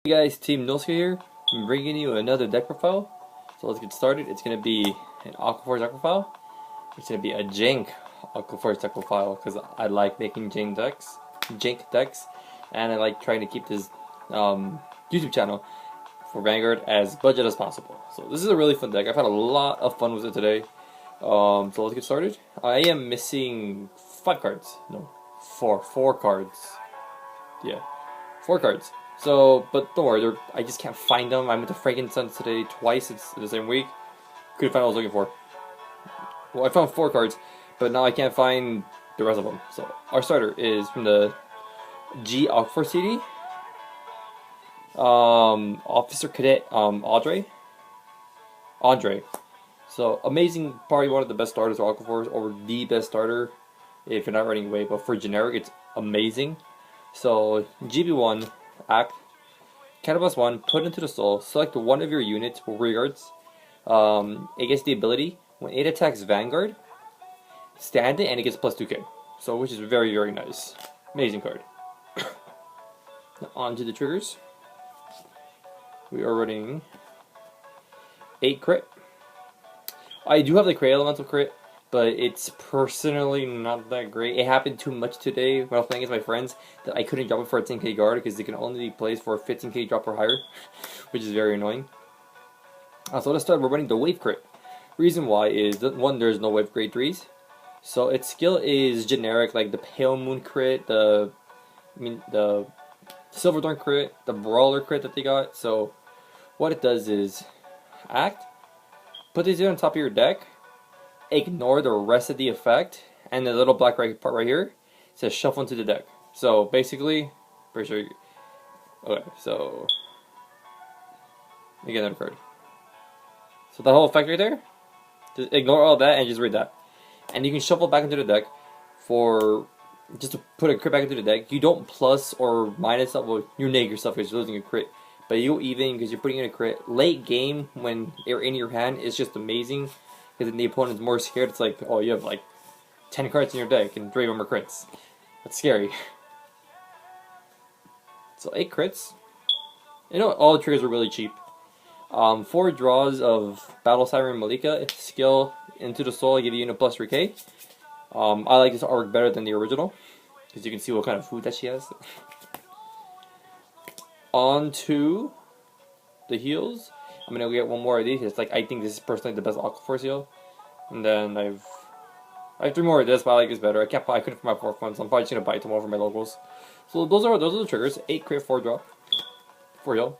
Hey guys, TeamNoSkill here. I'm bringing you another deck profile. So let's get started. It's going to be an Aquaforce deck profile. It's going to be a Jank Aquaforce deck profile because I like making Jank decks, and I like trying to keep this YouTube channel for Vanguard as budget as possible. So this is a really fun deck. I've had a lot of fun with it today. So let's get started. I am missing 5 cards. No, 4 cards. Yeah, 4 cards. So, but don't worry, I just can't find them. I went to Frankenstein's today twice. It's the same week. Couldn't find what I was looking for. Well, I found 4 cards, but now I can't find the rest of them. So, our starter is from the G Aquaforce CD. Officer Cadet Andre. So, amazing, probably one of the best starters for Aquaforce, or the best starter if you're not running away. But for generic, it's amazing. So, GB1. Act, Cannibus 1, put into the soul, select one of your units or rearguards. It gets the ability, when it attacks Vanguard, stand it and it gets plus 2k. So, which is very, very nice. Amazing card. Now, on to the triggers. We are running 8 crit. I do have the crit elemental crit, but it's personally not that great. It happened too much today when I was playing against my friends that I couldn't drop it for a 10k guard because it can only be placed for a 15k drop or higher, which is very annoying. So let's start. We're running the wave crit. Reason why is that 1, there's no wave grade 3s, so its skill is generic, like the Pale Moon crit, the Silver Dawn crit, the Brawler crit that they got. So what it does is act, put these on top of your deck. Ignore the rest of the effect, and the little black part right here says shuffle into the deck. So basically, pretty sure. Okay, so let me get another card. So the whole effect right there, just ignore all that and just read that, and you can shuffle back into the deck for just to put a crit back into the deck. You don't plus or minus up. Well, you neg yourself because you're losing a crit, but you even because you're putting in a crit late game when they're in your hand. It's just amazing. Because then the opponent's more scared. It's like, oh, you have like 10 cards in your deck and 3 of them are crits. That's scary. So 8 crits. You know, all the triggers are really cheap. 4 draws of Battle Siren Malika. Skill into the soul, give you unit plus 3k. I like this artwork better than the original, because you can see what kind of food that she has. On to the heals. I'm gonna get 1 more of these. It's like, I think this is personally the best Aquaforce heal. And then I have 3 more of this, but I like this better. I couldn't find my 4th one, so I'm probably just gonna buy tomorrow for my locals. So those are the triggers. 8 crit, 4 drop, 4 heal.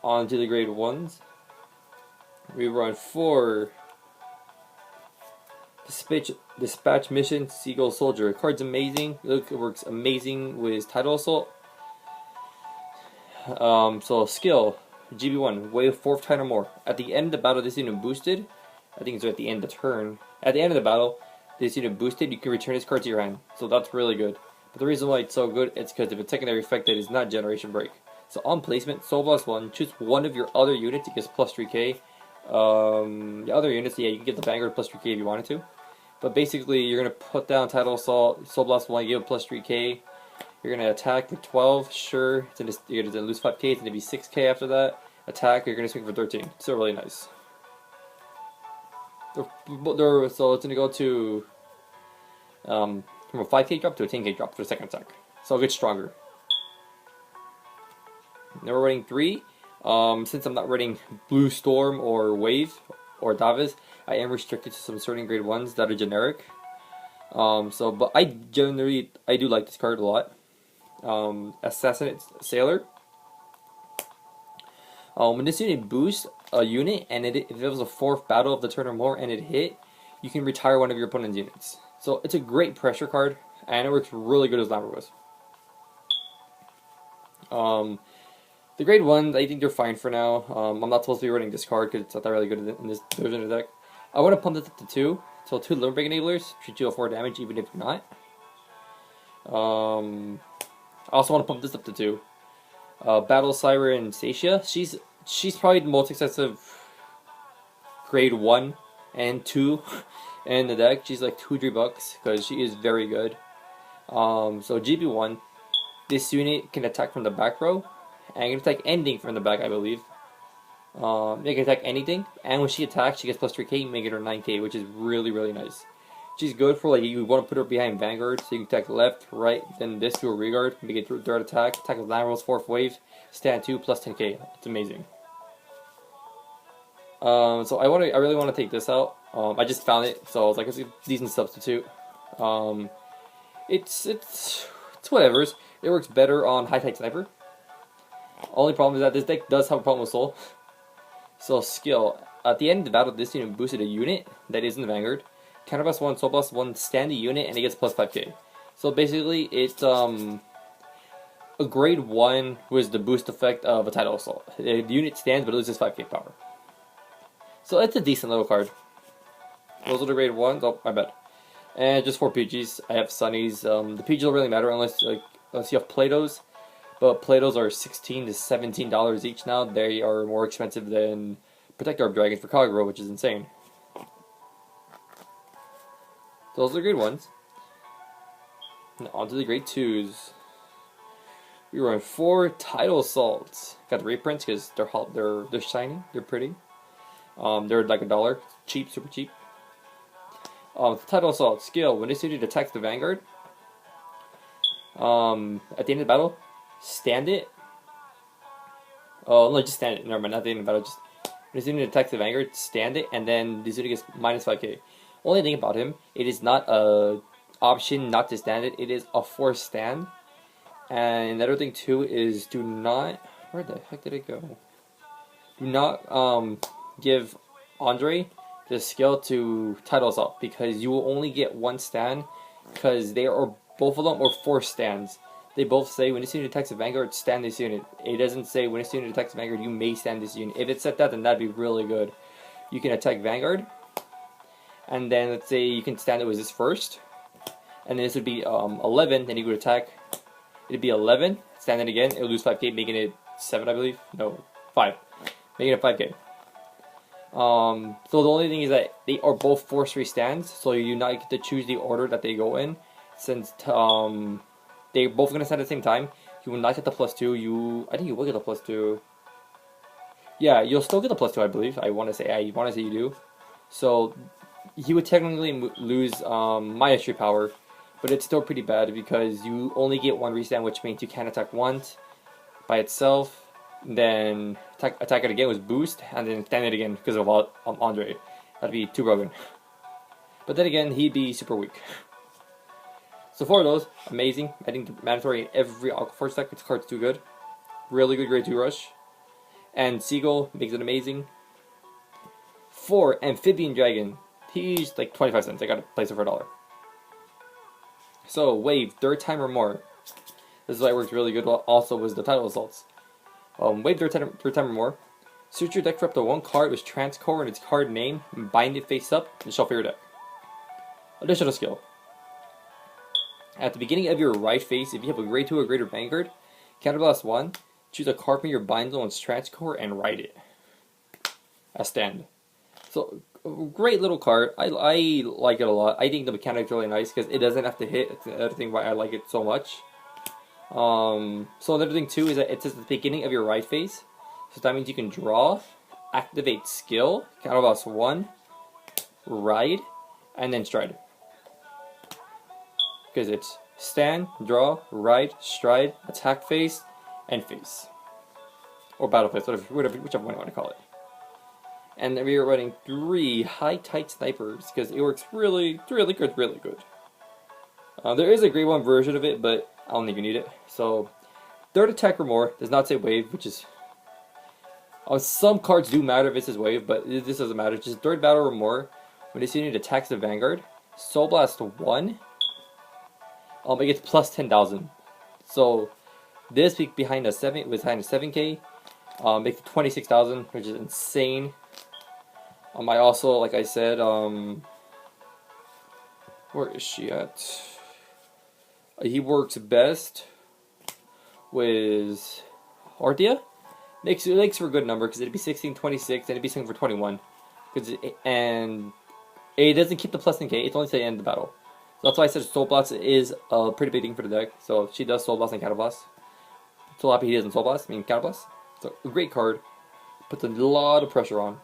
On to the grade 1s. We run 4 Dispatch Mission Seagull Soldier. Card's amazing. Look, it works amazing with Tidal Assault. So skill. GB1, wave 4th time or more. At the end of the battle, this unit boosted. I think it's at the end of the turn. At the end of the battle, this unit boosted, you can return this card to your hand. So that's really good. But the reason why it's so good is because of a secondary effect that is not Generation Break. So on placement, Soul Blast 1, choose one of your other units, it gets plus 3k. The other units, yeah, you can get the Vanguard plus 3k if you wanted to. But basically, you're going to put down Tidal Assault, Soul Blast 1, give it plus 3k. You're going to attack for 12, sure. You're going to lose 5k, it's going to be 6k after that. Attack, you're going to swing for 13. Still really nice. So it's going to go to from a 5k drop to a 10k drop for the second attack. So it gets stronger. Now we're running 3. Since I'm not running Blue Storm or Wave or Davis, I am restricted to some certain grade 1s that are generic. But I do like this card a lot. Assassinate Sailor. When this unit boosts a unit, and if it was a 4th battle of the turn or more and it hit, you can retire one of your opponent's units. So it's a great pressure card, and it works really good as Lamberwurst. The grade 1s, I think they're fine for now. I'm not supposed to be running this card because it's not that really good in this version of the deck. I want to pump this up to 2. So 2 Limit Break Enablers, treat you at 4 damage even if you're not. I also want to pump this up to 2. Battle Siren Stacia. She's probably the most excessive grade 1 and 2 in the deck. She's like $2-3 because she is very good. So GB1, this unit can attack from the back row and you can attack anything from the back, I believe. You can attack anything, and when she attacks, she gets plus 3k, making her 9k, which is really, really nice. She's good for, like, you want to put her behind Vanguard, so you can attack left, right, then this to a regard, make it third attack with laterals, 4th wave, stand 2, plus 10k. It's amazing. So I really want to take this out. I just found it, so I was like, it's a decent substitute. It's whatever's. It works better on High Tide Sniper. Only problem is that this deck does have a problem with Soul. So skill. At the end of the battle, this unit boosted a unit that is in the Vanguard. Counter plus 1, Soul plus 1, stand the unit, and it gets plus 5k. So basically, it's a grade 1 was the boost effect of a Tidal Assault. The unit stands, but it loses 5k power. So it's a decent little card. Those are the grade 1s. Oh, my bad. And just 4 PGs. I have Sunnies. The PGs don't really matter unless you have Platos. But Platos are $16 to $17 each now. They are more expensive than Protector of Dragons for Kagura, which is insane. Those are the grade 1s. Now on to the grade 2s. We run 4 Tidal Assaults. Got the reprints because they're shiny, they're pretty. They're like $1, cheap, super cheap. Tidal Assault skill. When this unit attacks the Vanguard, at the end of the battle, stand it. Oh no, just stand it. Never mind, not at the end of the battle. Just when this unit attacks the Vanguard, stand it, and then this unit gets minus 5k. Only thing about him, it is not a option not to stand it. It is a forced stand. And the other thing too is do not. Where the heck did it go? Do not give Andre the skill to Tidal Assault because you will only get one stand because they are both of them are forced stands. They both say when this unit attacks a Vanguard, stand this unit. It doesn't say when this unit attacks a Vanguard, you may stand this unit. If it said that, then that'd be really good. You can attack Vanguard, and then let's say you can stand it with this first, and then this would be 11. Then you would attack. It'd be 11. Stand it again. It'll lose 5k, making it 7, I believe. No, 5, making it 5k. So the only thing is that they are both force free stands, so you do not get to choose the order that they go in, since they're both going to stand at the same time. You will not get the +2. I think you will get the +2. Yeah, you'll still get the +2, I believe. I want to say you do. So he would technically lose -3 power, but it's still pretty bad because you only get one restand, which means you can't attack once by itself. Then attack it again with boost, and then stand it again because of Andre. That'd be too broken. But then again, he'd be super weak. So 4 of those, amazing. I think mandatory in every Aquaforce deck. This card's too good. Really good grade 2 rush. And Seagull makes it amazing. 4 Amphibian Dragon. He's like 25 cents. I gotta place it for $1. So wave, 3rd time or more. This is why it works really good. Also was the Tidal Assaults. Wave 3rd time or more. Suit your deck for up to 1 card with Transcore and its card name, and bind it face up, and shuffle your deck. Additional skill. At the beginning of your right face, if you have a grade 2 or greater Vanguard, counterblast 1, choose a card from your bind zone, Transcore, and write it. As stand. So, great little card. I like it a lot. I think the mechanic's really nice because it doesn't have to hit. It's another thing why I like it so much. So another thing too is that it says at the beginning of your right face, so that means you can draw, activate skill, counterblast 1, ride, and then stride. Because it's stand, draw, ride, stride, attack phase, and phase, or battle phase, whichever one you want to call it. And then we are running 3 High Tide Snipers because it works really good. There is a grade 1 version of it, but I don't think you need it. So, 3rd attack or more does not say wave, which is some cards do matter if it says wave, but this doesn't matter. Just 3rd battle or more. When this unit attacks the Vanguard, Soul Blast 1. It gets plus 10,000. So this behind a 7k, makes it 26,000, which is insane. I also, like I said, where is she at? He works best with Artia. Makes for a good number because it'd be 16, 26, and it'd be something for 21. And it doesn't keep the plus 10k. It's only to the end of the battle. So that's why I said Soul Blast is a pretty big thing for the deck. So she does Soul Blast and Counter Blast. So happy he doesn't Soul Blast, I mean Counter Blast. So a great card. Puts a lot of pressure on.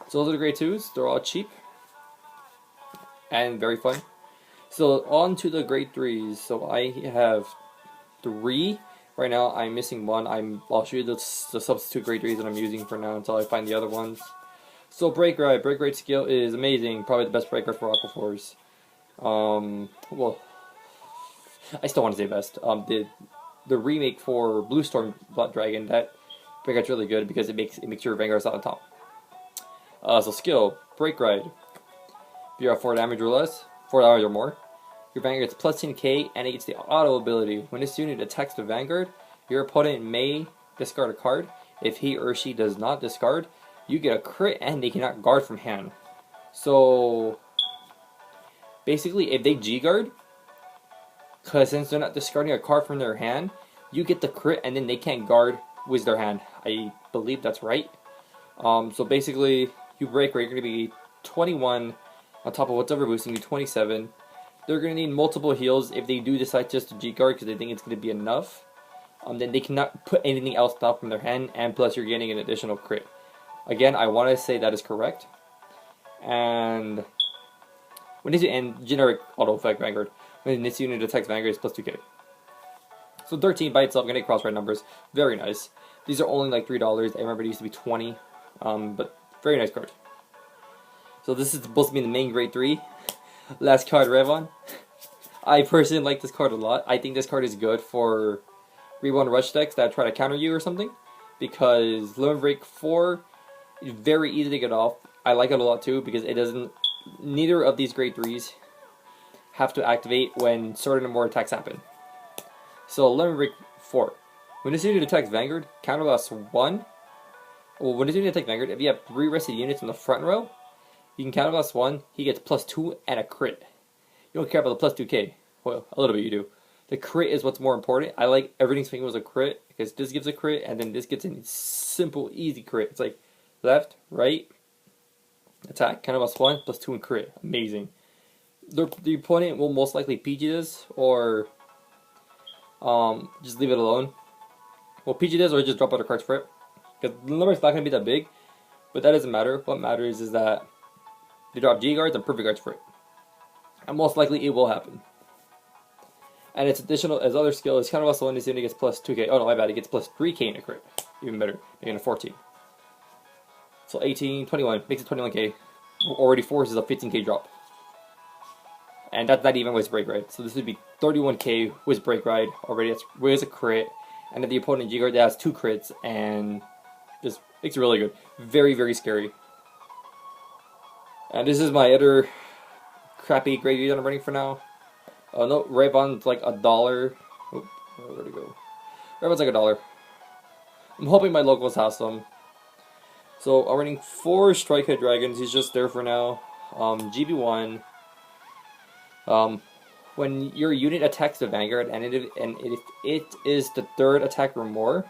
So those are the grade 2s. They're all cheap. And very fun. So on to the grade 3s. So I have 3. Right now I'm missing 1. I'll show you the substitute grade 3s that I'm using for now until I find the other ones. So Break Ride skill is amazing. Probably the best Break Ride for Aquaforce. Well, I still want to say best. The remake for Blue Storm Blood Dragon, that Break Ride's really good because it makes your Vanguard's on top. So skill, Break Ride. If you have 4 damage or less, 4 damage or more, your Vanguard gets plus 10k and it gets the auto ability. When this unit attacks the Vanguard, your opponent may discard a card. If he or she does not discard, you get a crit and they cannot guard from hand. So basically, if they G-guard, because since they're not discarding a card from their hand, you get the crit and then they can't guard with their hand. I believe that's right. So basically, you break rate, you're going to be 21 on top of whatever boosting you, 27. They're going to need multiple heals if they do decide just to G-guard because they think it's going to be enough. Then they cannot put anything else down from their hand, and plus you're getting an additional crit. Again, I want to say that is correct. And when this and generic auto effect Vanguard. When this unit attacks Vanguard, it's plus 2k. So 13 by itself, gonna get cross-ride numbers. Very nice. These are only like $3. I remember it used to be 20. But very nice card. So this is supposed to be the main grade 3. Last card, Revon. I personally like this card a lot. I think this card is good for Revon Rush decks that try to counter you or something. Because Limit Break 4 is very easy to get off. I like it a lot too because it doesn't... Neither of these grade 3s have to activate when certain or more attacks happen. So Limit Break 4. When this unit attacks Vanguard, counterblast 1. Well, when this unit attacks Vanguard, if you have 3 rested units in the front row, you can counterblast 1, he gets plus 2 and a crit. You don't care about the plus 2k. Well, a little bit you do. The crit is what's more important. I like Everything's Finger was a crit, because this gives a crit, and then this gets a simple, easy crit. It's like left, right, attack, counterblast 1, plus 2 and crit. Amazing. The opponent will most likely PG this, or just leave it alone. Well, PG this, or just drop other cards for it. Because the number's not going to be that big, but that doesn't matter. What matters is that they drop G guards and perfect guards for it. And most likely it will happen. And its additional, as other skill is counterblast 1, this unit gets plus 2k. Oh no, my bad, it gets plus 3k in a crit. Even better, making it 14. So 18, 21, makes it 21k. Already forces a 15k drop. And that's not even with Break Ride. So this would be 31k with Break Ride already. That's with a crit. And if the opponent G-Guard that has 2 crits and just makes it really good. Very, very scary. And this is my other crappy grade that I'm running for now. Oh no, Revon's like $1. Oh, where'd it go? Revon's like $1. I'm hoping my locals have some. So I'm running 4 Strike Head Dragons. He's just there for now. GB1. When your unit attacks the Vanguard and if it is the 3rd attack or more,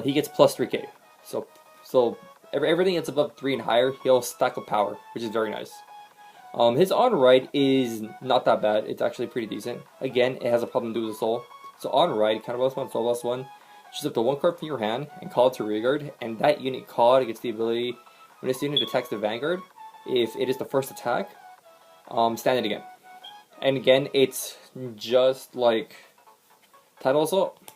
he gets plus 3k. So everything that's above 3 and higher, he'll stack up power, which is very nice. His on ride is not that bad. It's actually pretty decent. Again, it has a problem to do with the soul. So on ride, counterblast 1, soul blast 1. Choose up to 1 card from your hand and call it to rearguard, and that unit called gets the ability when this unit attacks the Vanguard. If it is the first attack, stand it again. And again, it's just like Tidal Assault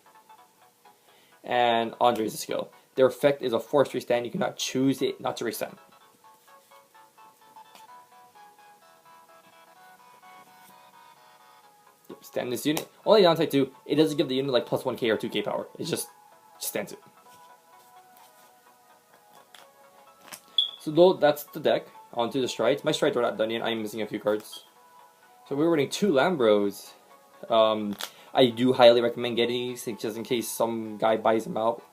and Andre's skill. Their effect is a forced restand. You cannot choose it not to restand. Stand this unit. Only downside too, it doesn't give the unit like plus 1k or 2k power. It just stands it. So though that's the deck. On to the strides. My strides are not done yet. I'm missing a few cards. So we're running 2 Lambros. I do highly recommend getting these just in case some guy buys them out.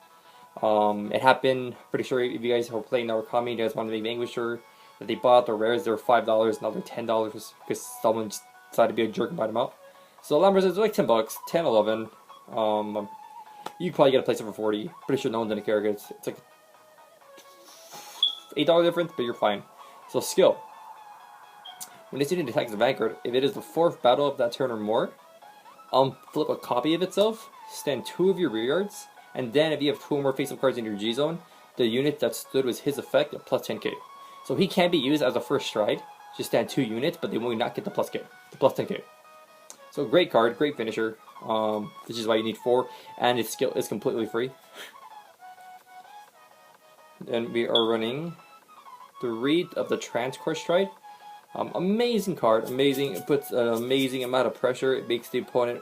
It happened, pretty sure if you guys were playing that were coming, you guys wanted to make Vanquisher, that they bought the rares, they were $5, now they're $10 because someone just decided to be a jerk and buy them out. So Lambros is like $10, 10, 11. You probably get a place for 40. Pretty sure no one's gonna care because it's like $8 difference, but you're fine. So skill. When this unit attacks the Vanguard, if it is the 4th battle of that turn or more, flip a copy of itself, stand 2 of your rear yards, and then if you have 2 or more face-up cards in your G zone, the unit that stood was his effect at plus 10k. So he can be used as a first stride, just stand 2 units, but they will not get the plus 10k. So great card, great finisher. This is why you need 4, and its skill is completely free. Then we are running the Reed of the Transcore Stride. Amazing card, amazing. It puts an amazing amount of pressure. It makes the opponent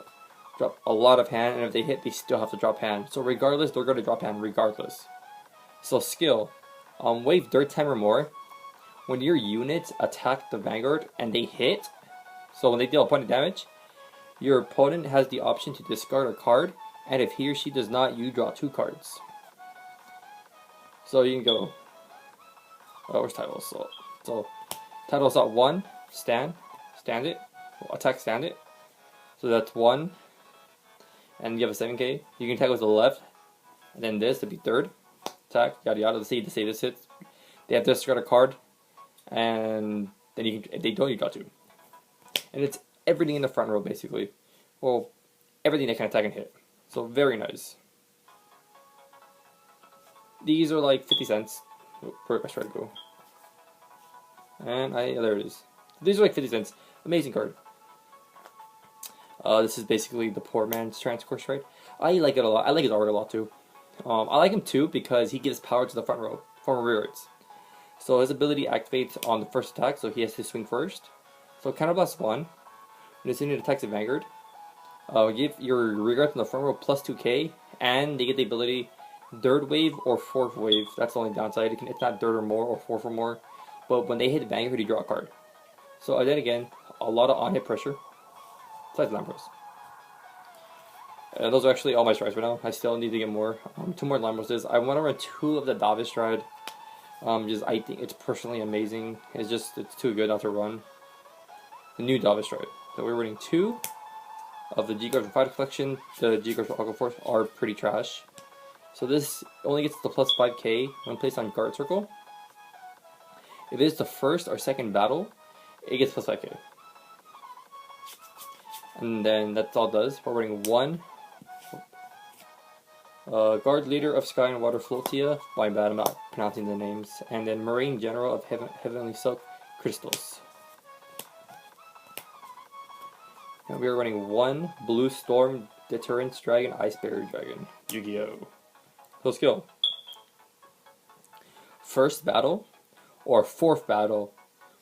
drop a lot of hand, and if they hit, they still have to drop hand. So regardless, they're going to drop hand regardless. So skill, wave third time or more. When your units attack the Vanguard and they hit, so when they deal opponent damage, your opponent has the option to discard a card, and if he or she does not, you draw 2 cards. So you can go. Oh, where's title assault? So title assault 1, stand it, attack, stand it. So that's 1, and you have a 7k. You can attack with the left, and then this to be third. Attack, yada yada. Let's say this hits. They have to discard a card, and then you can. If they don't, you got 2. And it's everything in the front row basically. Well, everything they can attack and hit. So very nice. These are like 50 cents. Where I try to go. And there it is. These are like 50 cents. Amazing card. This is basically the poor man's Transcore Stride. I like it a lot. I like his art a lot too. I like him too because he gives power to the front row from rear yards. So his ability activates on the first attack, so he has to swing first. So counterblast 1. When his unit attacks a Vanguard, give your rear guard from the front row plus 2k, and they get the ability third wave or fourth wave. That's the only downside. It's not third or more or fourth or more. But when they hit the Vanguard, you draw a card. So then again, a lot of on-hit pressure. Besides Lambros. Those are actually all my strides right now. I still need to get more. 2 more Lambroses. I want to run 2 of the Davis stride. I think it's personally amazing. It's too good not to run. The new Davis stride. So we're running 2 of the G-Guards from Fighter Collection. The G-Guards from Aquaforce are pretty trash. So this only gets the plus 5k when placed on guard circle. If it is the first or second battle, it gets plus 5k. And then that's all it does. We're running 1 Guard Leader of Sky and Water Floatia. My bad, I'm not pronouncing the names. And then Marine General of Heavenly Silk Crystals. And we are running 1 Blue Storm Deterrence Dragon Ice Barrier Dragon. Yu-Gi-Oh! So skill. First battle or 4th battle.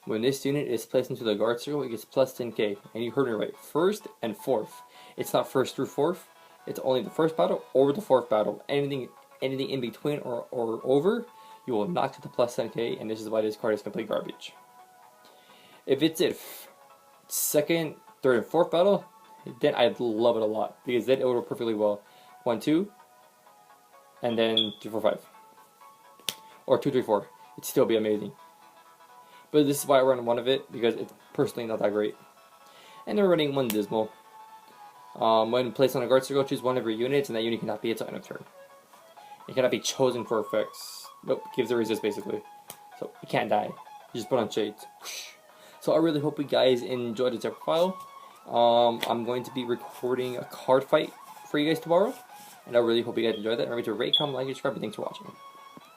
When this unit is placed into the guard circle, it gets plus 10k. And you heard me right. 1st and 4th. It's not 1st through 4th. It's only the 1st battle or the 4th battle. Anything in between or over, you will not get the plus 10k. And this is why this card is complete garbage. If it's at 2nd, 3rd, and 4th battle, then I'd love it a lot. Because then it will work perfectly well. 1, 2, and then 3, 4, 5. Or 2, 3, 4. It'd still be amazing. But this is why I run 1 of it, because it's personally not that great. And then we're running 1 Dismal. When placed on a guard circle, choose 1 of your units, and that unit cannot be its end of turn. It cannot be chosen for effects. Nope, gives a resist basically. So it can't die. You just put on Shades. So I really hope you guys enjoyed this file. I'm going to be recording a card fight for you guys tomorrow. And I really hope you guys enjoyed that. Remember to rate, comment, like, and subscribe, and thanks for watching.